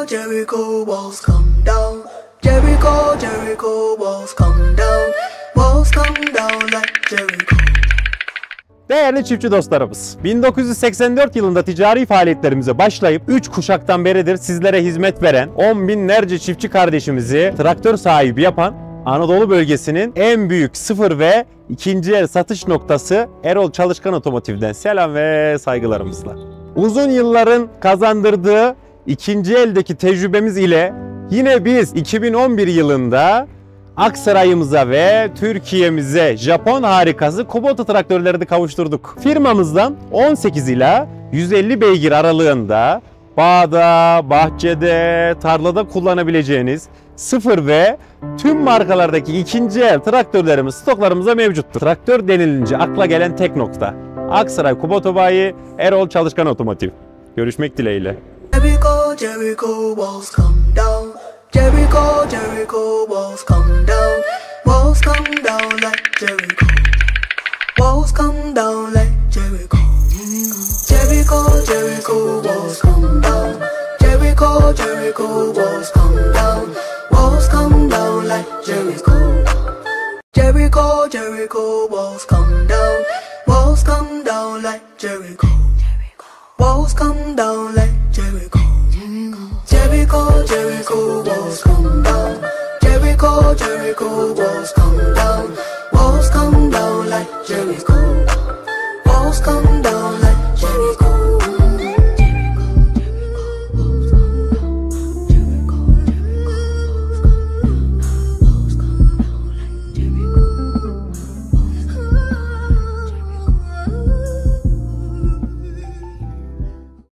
Jericho, walls come down. Jericho, Jericho, walls come down. Walls come down like Jericho. Değerli çiftçi dostlarımız, 1984 yılında ticari faaliyetlerimize başlayıp 3 kuşaktan beridir sizlere hizmet veren 10 binlerce çiftçi kardeşimizi traktör sahibi yapan Anadolu bölgesinin en büyük sıfır ve ikinci el satış noktası Erol Çalışkan Otomotiv'den selam ve saygılarımızla. Uzun yılların kazandırdığı ikinci eldeki tecrübemiz ile yine biz 2011 yılında Aksaray'ımıza ve Türkiye'mize Japon harikası Kubota traktörlerini kavuşturduk. Firmamızdan 18 ila 150 beygir aralığında bağda, bahçede, tarlada kullanabileceğiniz sıfır ve tüm markalardaki ikinci el traktörlerimiz stoklarımıza mevcuttur. Traktör denilince akla gelen tek nokta Aksaray Kubota Bayi Erol Çalışkan Otomotiv. Görüşmek dileğiyle. Jericho, Jericho, walls come down. Jericho, Jericho, walls come down. Walls come down like Jericho. Walls come down like Jericho. Jericho, Jericho, walls come down. Jericho, Jericho, walls come down. Walls come down like Jericho. Jericho, Jericho, walls come down. Walls come down like Jericho. Walls come down like